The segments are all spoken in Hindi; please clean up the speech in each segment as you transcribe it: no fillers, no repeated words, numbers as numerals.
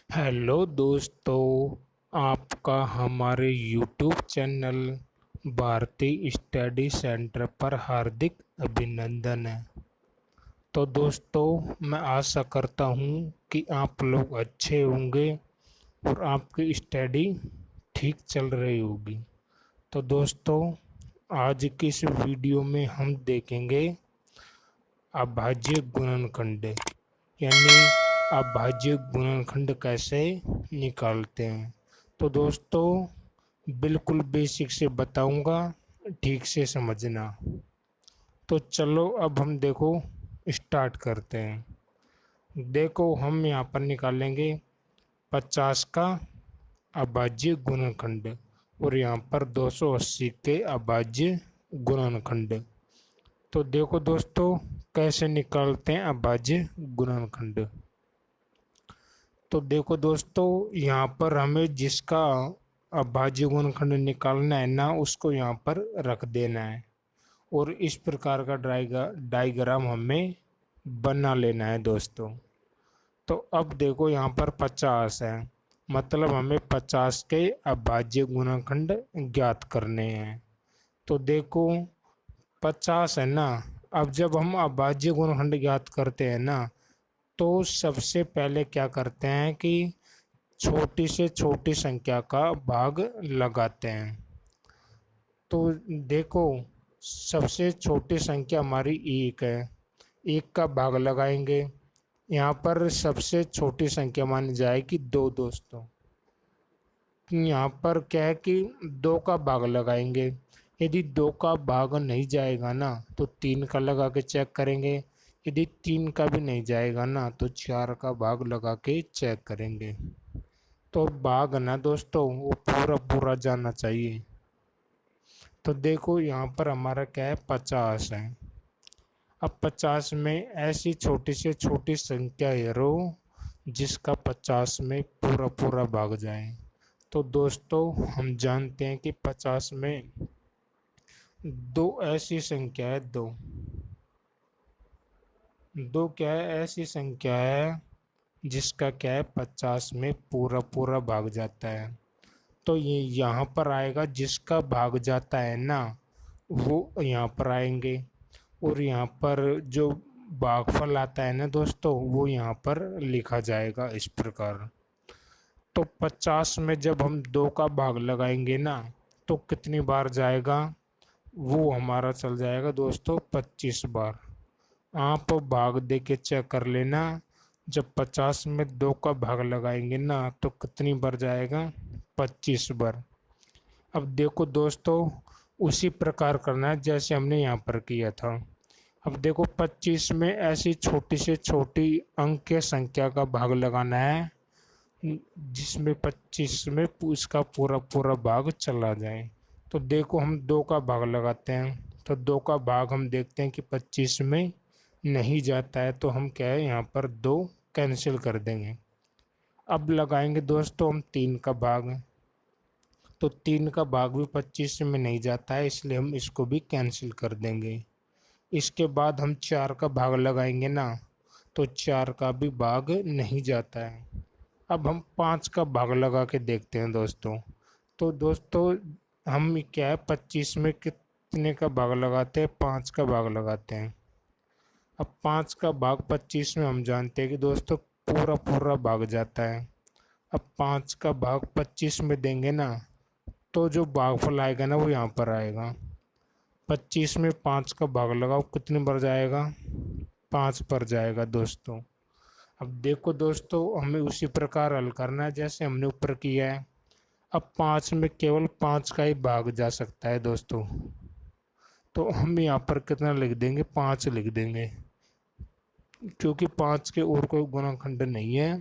हेलो दोस्तों, आपका हमारे YouTube चैनल भारतीय स्टडी सेंटर पर हार्दिक अभिनंदन है। तो दोस्तों, मैं आशा करता हूँ कि आप लोग अच्छे होंगे और आपकी स्टडी ठीक चल रही होगी। तो दोस्तों, आज की इस वीडियो में हम देखेंगे अभाज्य गुणनखंड, यानी अभाज्य गुणनखंड कैसे निकालते हैं। तो दोस्तों, बिल्कुल बेसिक से बताऊंगा, ठीक से समझना। तो चलो अब हम देखो स्टार्ट करते हैं। देखो, हम यहाँ पर निकालेंगे 50 का अभाज्य गुणनखंड और यहाँ पर 280 के अभाज्य गुणनखंड। तो देखो दोस्तों, कैसे निकालते हैं अभाज्य गुणनखंड। तो देखो दोस्तों, यहाँ पर हमें जिसका अभाज्य गुणनखंड निकालना है ना, उसको यहाँ पर रख देना है और इस प्रकार का डायग्राम हमें बना लेना है दोस्तों। तो अब देखो, यहाँ पर 50 है, मतलब हमें 50 के अभाज्य गुणनखंड ज्ञात करने हैं। तो देखो, 50 है ना। अब जब हम अभाज्य गुणनखंड ज्ञात करते हैं ना, तो सबसे पहले क्या करते हैं कि छोटी से छोटी संख्या का भाग लगाते हैं। तो देखो, सबसे छोटी संख्या हमारी एक है, एक का भाग लगाएंगे। यहाँ पर सबसे छोटी संख्या मानी जाएगी दो दोस्तों। यहाँ पर क्या है कि दो का भाग लगाएंगे। यदि दो का भाग नहीं जाएगा ना, तो तीन का लगा के चेक करेंगे। यदि तीन का भी नहीं जाएगा ना, तो चार का भाग लगा के चेक करेंगे। तो भाग ना दोस्तों, वो पूरा पूरा जाना चाहिए। तो देखो, यहाँ पर हमारा क्या है, 50 है। अब 50 में ऐसी छोटी से छोटी संख्या रो जिसका 50 में पूरा पूरा भाग जाए। तो दोस्तों, हम जानते हैं कि 50 में दो ऐसी संख्या है, दो दो क्या है, ऐसी संख्या है जिसका क्या है, 50 में पूरा पूरा भाग जाता है। तो ये यहाँ पर आएगा, जिसका भाग जाता है ना, वो यहाँ पर आएंगे। और यहाँ पर जो भागफल आता है ना दोस्तों, वो यहाँ पर लिखा जाएगा इस प्रकार। तो 50 में जब हम दो का भाग लगाएंगे ना, तो कितनी बार जाएगा, वो हमारा चल जाएगा दोस्तों 25 बार। आप भाग दे के चेक कर लेना, जब 50 में दो का भाग लगाएंगे ना, तो कितनी बार जाएगा, 25 बार। अब देखो दोस्तों, उसी प्रकार करना है जैसे हमने यहाँ पर किया था। अब देखो, 25 में ऐसी छोटी से छोटी अंक संख्या का भाग लगाना है जिसमें 25 में उसका पूरा पूरा भाग चला जाए। तो देखो, हम दो का भाग लगाते हैं, तो दो का भाग हम देखते हैं कि 25 में नहीं जाता है, तो हम क्या है, यहाँ पर दो कैंसिल कर देंगे। अब लगाएंगे दोस्तों हम तीन का भाग, तो तीन का भाग भी 25 में नहीं जाता है, इसलिए हम इसको भी कैंसिल कर देंगे। इसके बाद हम चार का भाग लगाएंगे ना, तो चार का भी भाग नहीं जाता है। अब हम पाँच का भाग लगा के देखते हैं दोस्तों। तो दोस्तों, हम क्या है, 25 में कितने का भाग लगाते हैं, पाँच का भाग लगाते हैं। अब पाँच का भाग 25 में हम जानते हैं कि दोस्तों पूरा पूरा भाग जाता है। अब पाँच का भाग 25 में देंगे ना, तो जो भागफल आएगा ना, वो यहाँ पर आएगा। 25 में पाँच का भाग लगाओ, कितनी बार जाएगा, पाँच पर जाएगा दोस्तों। अब देखो दोस्तों, हमें उसी प्रकार हल करना है जैसे हमने ऊपर किया है। अब पाँच में केवल पाँच का ही भाग जा सकता है दोस्तों, तो हम यहाँ पर कितना लिख देंगे, पाँच लिख देंगे, क्योंकि पाँच के और कोई गुणनखंड नहीं है।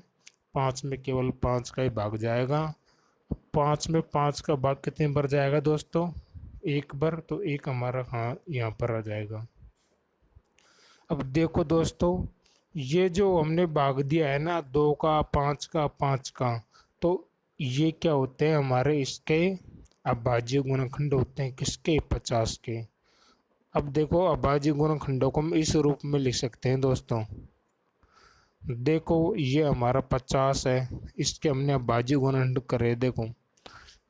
पाँच में केवल पाँच का ही भाग जाएगा। पाँच में पाँच का भाग कितने बार जाएगा दोस्तों, एक बार, तो एक हमारा हाँ यहाँ पर आ जाएगा। अब देखो दोस्तों, ये जो हमने भाग दिया है ना, दो का, पाँच का, तो ये क्या होते हैं, हमारे इसके अभाज्य गुणनखंड होते हैं, किसके, 50 के। अब देखो, अभाज्य गुणनखंडों को हम इस रूप में लिख सकते हैं दोस्तों। देखो, ये हमारा 50 है, इसके हमने अभाज्य गुणनखंड करे। देखो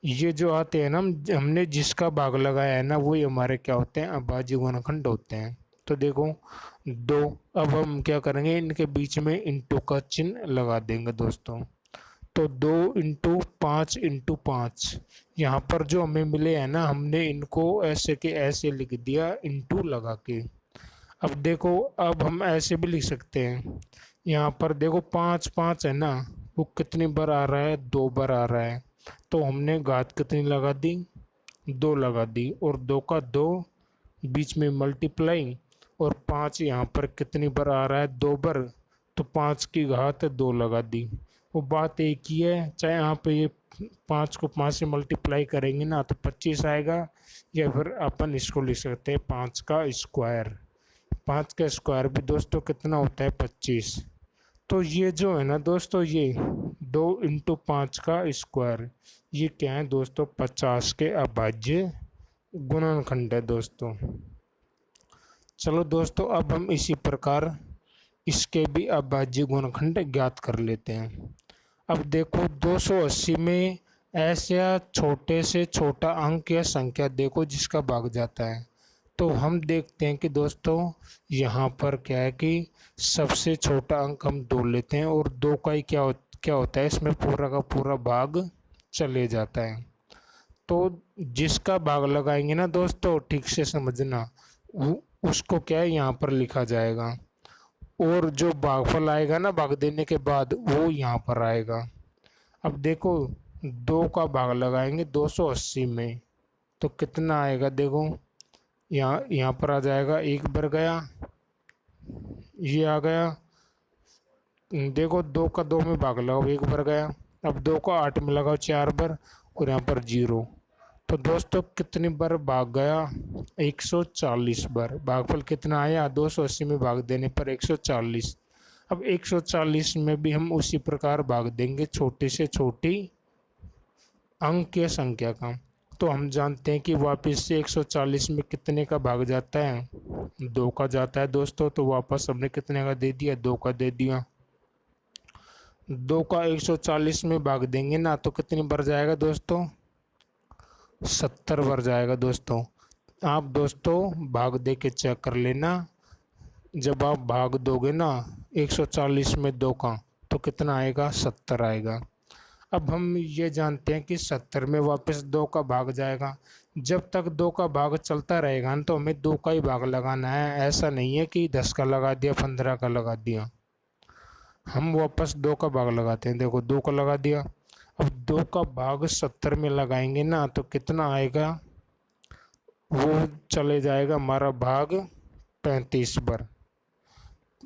ये जो आते हैं ना, हमने जिसका भाग लगाया है ना वही हमारे क्या होते हैं, अभाज्य गुणनखंड होते हैं। तो देखो दो, अब हम क्या करेंगे, इनके बीच में इंटू का चिन्ह लगा देंगे दोस्तों। तो 2 × 5 × 5, यहाँ पर जो हमें मिले हैं ना, हमने इनको ऐसे के ऐसे लिख दिया इंटू लगा के। अब देखो, अब हम ऐसे भी लिख सकते हैं, यहाँ पर देखो 5 5 है ना, वो कितनी बार आ रहा है, 2 बार आ रहा है। तो हमने घात कितनी लगा दी, 2 लगा दी, और 2 का 2 बीच में मल्टीप्लाई, और 5 यहाँ पर कितनी बार आ रहा है, 2 बार, तो 5 की घात 2 लगा दी। वो बात एक ही है, चाहे यहाँ पे ये 5 को 5 से मल्टीप्लाई करेंगे ना तो 25 आएगा, या फिर अपन इसको लिख सकते हैं 5 का स्क्वायर। 5 का स्क्वायर भी दोस्तों कितना होता है, 25। तो ये जो है ना दोस्तों, ये 2 × 5 का स्क्वायर, ये क्या है दोस्तों, 50 के अभाज्य गुणनखंड है दोस्तों। चलो दोस्तों, अब हम इसी प्रकार इसके भी अभाज्य गुणनखंड ज्ञात कर लेते हैं। अब देखो 280 में ऐसा छोटे से छोटा अंक या संख्या देखो जिसका भाग जाता है। तो हम देखते हैं कि दोस्तों यहाँ पर क्या है कि सबसे छोटा अंक हम 2 लेते हैं, और 2 का ही क्या होता है, इसमें पूरा का पूरा भाग चले जाता है। तो जिसका भाग लगाएंगे ना दोस्तों, ठीक से समझना, उसको क्या है यहाँ पर लिखा जाएगा, और जो भागफल आएगा ना भाग देने के बाद, वो यहाँ पर आएगा। अब देखो 2 का भाग लगाएंगे 280 में, तो कितना आएगा, देखो यहाँ पर आ जाएगा, 1 बार गया, ये आ गया। देखो 2 का 2 में भाग लगाओ, 1 बार गया। अब 2 का 8 में लगाओ, 4 बार, और यहाँ पर 0। तो दोस्तों कितनी बार भाग गया, 140 बार। भागफल कितना आया, 280 में भाग देने पर 140। अब 140 में भी हम उसी प्रकार भाग देंगे छोटे से छोटी अंक या संख्या का। तो हम जानते हैं कि वापस से 140 में कितने का भाग जाता है, 2 का जाता है दोस्तों। तो वापस हमने कितने का दे दिया, 2 का दे दिया। 2 का 140 में भाग देंगे ना तो कितनी बार जाएगा दोस्तों, 70 बार जाएगा दोस्तों। आप दोस्तों भाग दे के चेक कर लेना, जब आप भाग दोगे ना 140 में 2 का, तो कितना आएगा, 70 आएगा। अब हम ये जानते हैं कि 70 में वापस 2 का भाग जाएगा। जब तक 2 का भाग चलता रहेगा ना तो हमें 2 का ही भाग लगाना है, ऐसा नहीं है कि 10 का लगा दिया, 15 का लगा दिया। हम वापस 2 का भाग लगाते हैं, देखो 2 का लगा दिया। अब 2 का भाग 70 में लगाएंगे ना तो कितना आएगा, वो चले जाएगा हमारा भाग 35 बार।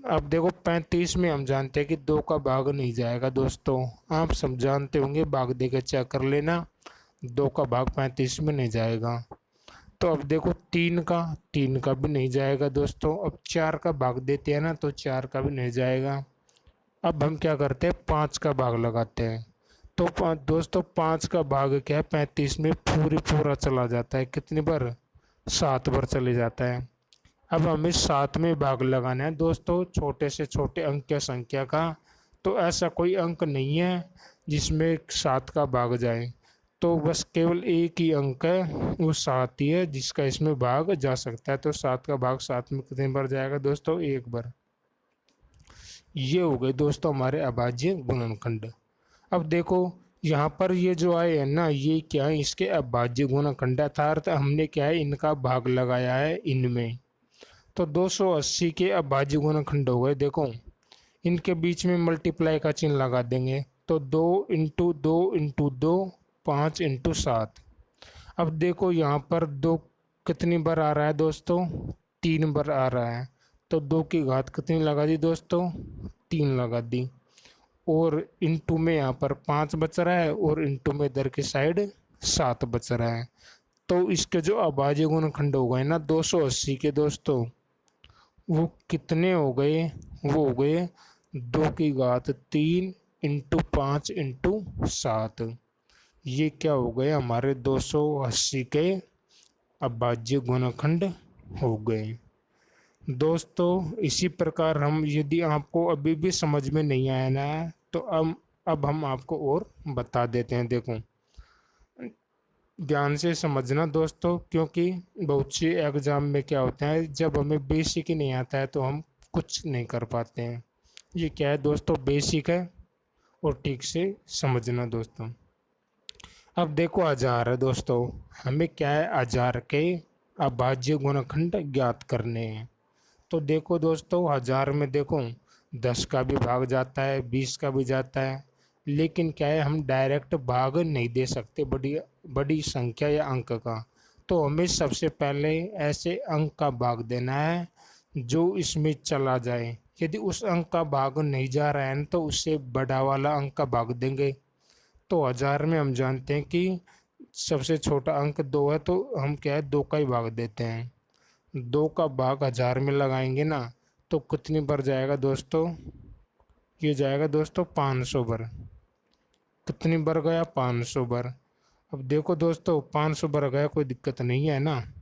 अब देखो 35 में हम जानते हैं कि 2 का भाग नहीं जाएगा दोस्तों, आप सब जानते होंगे, भाग दे के चेक कर लेना, 2 का भाग 35 में नहीं जाएगा। तो अब देखो 3 का भी नहीं जाएगा दोस्तों। अब 4 का भाग देते हैं ना तो 4 का भी नहीं जाएगा। अब हम क्या करते हैं, 5 का भाग लगाते हैं। तो दोस्तों 5 का भाग क्या है, 35 में पूरा चला जाता है, कितनी बार, 7 बार चले जाता है। अब हमें 7 में भाग लगाना है दोस्तों, छोटे से छोटे अंक या संख्या का। तो ऐसा कोई अंक नहीं है जिसमें 7 का भाग जाए, तो बस केवल एक ही अंक है, वो 7 ही है जिसका इसमें भाग जा सकता है। तो 7 का भाग 7 में कितनी बार जाएगा दोस्तों, 1 बार। ये हो गए दोस्तों हमारे अभाज्य गुणनखंड। अब देखो यहाँ पर ये जो आए हैं ना, ये क्या है, इसके अभाज्य गुणनखंड, अर्थात हमने क्या है, इनका भाग लगाया है इनमें। तो 280 के अभाज्य गुणनखंड हो गए। देखो इनके बीच में मल्टीप्लाई का चिन्ह लगा देंगे, तो 2 × 2 × 2 5 × 7। अब देखो यहाँ पर 2 कितनी बार आ रहा है दोस्तों, 3 बार आ रहा है। तो 2 की घात कितनी लगा दी दोस्तों, 3 लगा दी, और इंटू में यहाँ पर 5 बच रहा है, और इंटू में इधर की साइड 7 बच रहा है। तो इसके जो अभाज्य गुणनखंड हो गए ना 280 के दोस्तों, वो कितने हो गए, वो हो गए 2 की घात 3 × 5 × 7। ये क्या हो गए, हमारे 280 के अभाज्य गुणनखंड हो गए दोस्तों। इसी प्रकार हम, यदि आपको अभी भी समझ में नहीं आया ना तो अब अब हम आपको और बता देते हैं, देखो ध्यान से समझना दोस्तों, क्योंकि बहुत सी एग्जाम में क्या होता है, जब हमें बेसिक ही नहीं आता है तो हम कुछ नहीं कर पाते हैं। ये क्या है दोस्तों, बेसिक है, और ठीक से समझना दोस्तों। अब देखो हजार है दोस्तों, हमें क्या है, हजार के अभाज्य गुणनखंड ज्ञात करने हैं। तो देखो दोस्तों, हजार में देखो 10 का भी भाग जाता है, 20 का भी जाता है, लेकिन क्या है, हम डायरेक्ट भाग नहीं दे सकते बड़ी बड़ी संख्या या अंक का। तो हमें सबसे पहले ऐसे अंक का भाग देना है जो इसमें चला जाए। यदि उस अंक का भाग नहीं जा रहा है तो उससे बड़ा वाला अंक का भाग देंगे। तो हजार में हम जानते हैं कि सबसे छोटा अंक 2 है, तो हम क्या है, 2 का ही भाग देते हैं। 2 का भाग हजार में लगाएंगे ना, तो कितनी बार जाएगा दोस्तों, ये जाएगा दोस्तों 500 बार। कितनी बार गया, 500 बार। अब देखो दोस्तों, 500 बार गया, कोई दिक्कत नहीं है ना।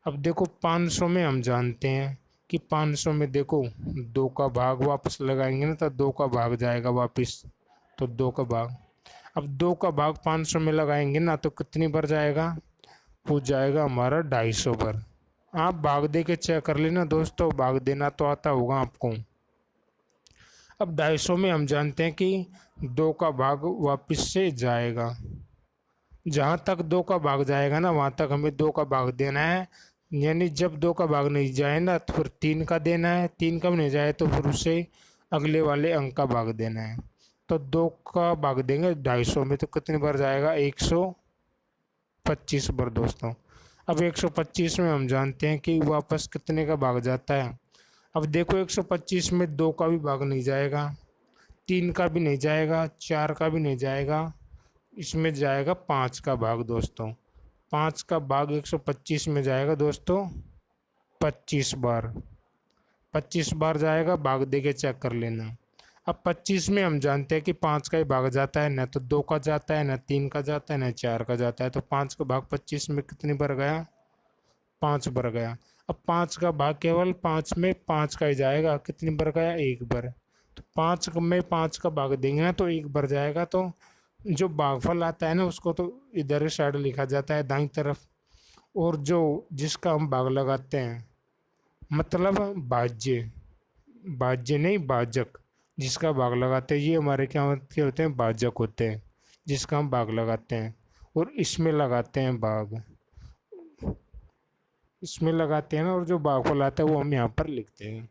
अब देखो 500 में हम जानते हैं कि 500 में देखो 2 का भाग वापस लगाएंगे ना, तो 2 का भाग जाएगा वापस, तो 2 का भाग। अब 2 का भाग 500 में लगाएंगे ना, तो कितनी बार जाएगा, वो जाएगा हमारा 250 बार। आप भाग दे के चेक कर लेना दोस्तों, भाग देना तो आता होगा आपको। अब 250 में हम जानते हैं कि 2 का भाग वापस से जाएगा, जहाँ तक 2 का भाग जाएगा ना वहाँ तक हमें 2 का भाग देना है। यानी जब 2 का भाग नहीं जाए ना तो फिर 3 का देना है, 3 का भी नहीं जाए तो फिर उसे अगले वाले अंक का भाग देना है। तो 2 का भाग देंगे 250 में, तो कितनी बार जाएगा, 125 बार दोस्तों। अब 125 में हम जानते हैं कि वापस कितने का भाग जाता है। अब देखो 125 में 2 का भी भाग नहीं जाएगा, 3 का भी नहीं जाएगा, 4 का भी नहीं जाएगा, इसमें जाएगा 5 का भाग दोस्तों। 5 का भाग 125 में जाएगा दोस्तों 25 बार। 25 बार जाएगा, भाग दे के चेक कर लेना। अब 25 में हम जानते हैं कि 5 का ही भाग जाता है, न तो 2 का जाता है, न 3 का जाता है, न 4 का जाता है। तो 5 का भाग 25 में कितनी बार गया, 5 बार गया। अब 5 का भाग केवल 5 में 5 का ही जाएगा, कितनी बार गया, 1 बार। तो 5 में 5 का भाग देंगे ना तो 1 बार जाएगा। तो जो भागफल आता है ना उसको तो इधर साइड लिखा जाता है दाईं तरफ, और जो जिसका हम भाग लगाते हैं, मतलब भाज्य, भाज्य नहीं भाजक, जिसका भाग लगाते हैं ये हमारे क्या होते हैं, भाजक होते हैं, जिसका हम भाग लगाते हैं। और इसमें लगाते हैं भाग, इसमें लगाते हैं ना, और जो भागफल आता है वो हम यहाँ पर लिखते हैं।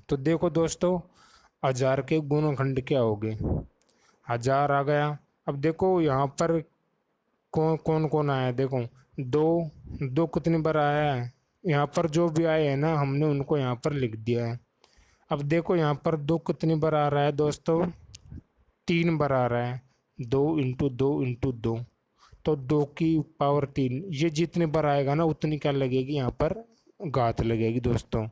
तो देखो दोस्तों, हजार के गुणनखंड क्या हो गए, हजार आ गया। अब देखो यहाँ पर कौन कौन कौन आया है, देखो दो, दो कितनी बार आया है, यहाँ पर जो भी आए हैं ना हमने उनको यहाँ पर लिख दिया है। अब देखो यहाँ पर दो कितनी बार आ रहा है दोस्तों, 3 बार आ रहा है, 2 × 2 × 2, तो 2 की पावर 3, ये जितनी बार आएगा ना उतनी क्या लगेगी, यहाँ पर घात लगेगी दोस्तों।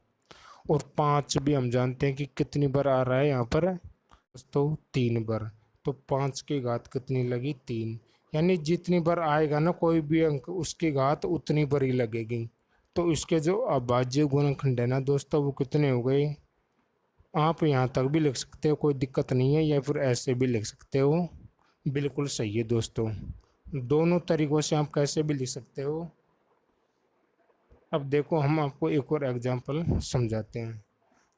और 5 भी हम जानते हैं कि कितनी बार आ रहा है यहाँ पर दोस्तों, 3 बार। तो 5 की घात कितनी लगी, 3। यानी जितनी बार आएगा ना कोई भी अंक उसकी घात उतनी बार ही लगेगी। तो इसके जो अभाज्य गुणनखंड है ना दोस्तों वो कितने हो गए, आप यहाँ तक भी लिख सकते हो, कोई दिक्कत नहीं है, या फिर ऐसे भी लिख सकते हो, बिल्कुल सही है दोस्तों। दोनों तरीक़ों से आप कैसे भी लिख सकते हो। अब देखो हम आपको एक और एग्जांपल समझाते हैं।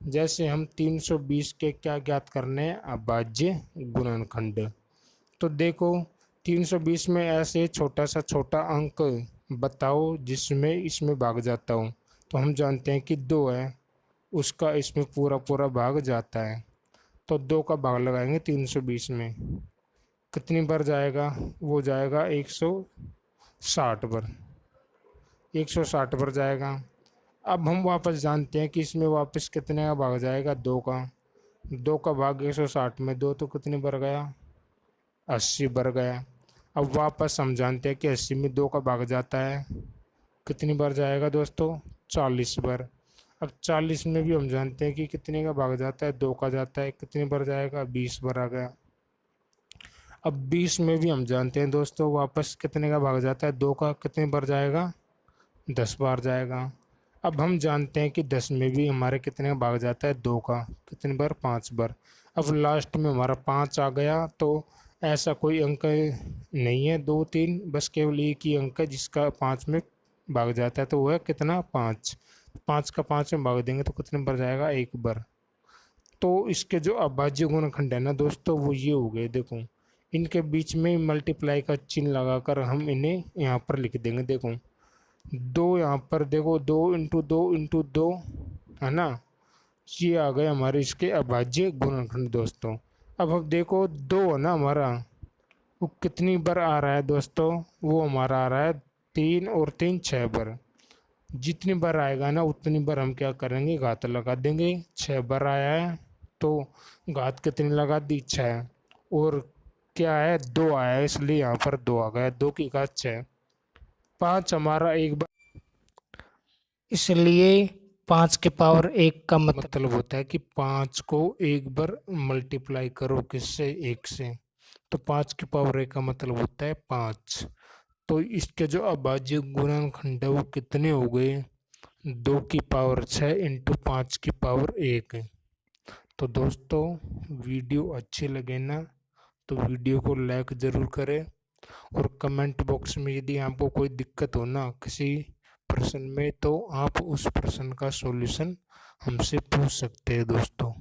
जैसे हम 320 के क्या ज्ञात करने हैं, अभाज्य गुणनखंड। तो देखो 320 में ऐसे छोटा सा छोटा अंक बताओ जिसमें इसमें भाग जाता हो। तो हम जानते हैं कि 2 है, उसका इसमें पूरा पूरा भाग जाता है। तो 2 का भाग लगाएंगे 320 में, कितनी बार जाएगा, वो जाएगा 160 बार, 160 बार जाएगा। अब हम वापस जानते हैं कि इसमें वापस कितने का भाग जाएगा, 2 का। 2 का भाग 160 में 2 तो कितनी बार गया, 80 बार गया। अब वापस हम जानते हैं कि 80 में 2 का भाग जाता है, कितनी बार जाएगा दोस्तों, 40 बार। अब 40 में भी हम जानते हैं कि कितने का भाग जाता है, 2 का जाता है, कितनी बार जाएगा, 20 बार आ गया। अब 20 में भी हम जानते हैं दोस्तों वापस कितने का भाग जाता है, 2 का, कितनी बार जाएगा, 10 बार जाएगा। अब हम जानते हैं कि 10 में भी हमारे कितने का भाग जाता है, 2 का, कितनी बार, 5 बार। अब लास्ट में हमारा 5 आ गया, तो ऐसा कोई अंक नहीं है 2 3, बस केवल एक ही अंक है जिसका 5 में भाग जाता है, तो वो है कितना 5। 5 का 5 में भाग देंगे तो कितने बार जाएगा, 1 बार। तो इसके जो अभाज्य गुणनखंड है ना दोस्तों, वो ये हो गए, देखो इनके बीच में मल्टीप्लाई का चिन्ह लगाकर हम इन्हें यहाँ पर लिख देंगे। देखो 2 यहाँ पर, देखो 2 × 2 × 2 है ना, ये आ गए हमारे इसके अभाज्य गुणनखंड दोस्तों। अब देखो 2 है ना हमारा, वो कितनी बार आ रहा है दोस्तों, वो हमारा आ रहा है 3 और 3 6 बार। जितनी बार आएगा ना उतनी बार हम क्या करेंगे, घात लगा देंगे। 6 बार आया है तो घात कितनी लगा दी, 6। और क्या है, 2 आया है, इसलिए यहाँ पर 2 आ गया, 2 की घात 6। 5 हमारा एक बार, इसलिए 5 के पावर 1 का मतलब होता है कि 5 को एक बार मल्टीप्लाई करो किससे, 1 से, तो 5 की पावर 1 का मतलब होता है 5। तो इसके जो अभाज्य गुणनखंड है वो कितने हो गए, 2 की पावर 6 × 5 की पावर 1। तो दोस्तों वीडियो अच्छे लगे ना तो वीडियो को लाइक ज़रूर करें, और कमेंट बॉक्स में यदि आपको कोई दिक्कत हो ना किसी प्रश्न में, तो आप उस प्रश्न का सॉल्यूशन हमसे पूछ सकते हैं दोस्तों।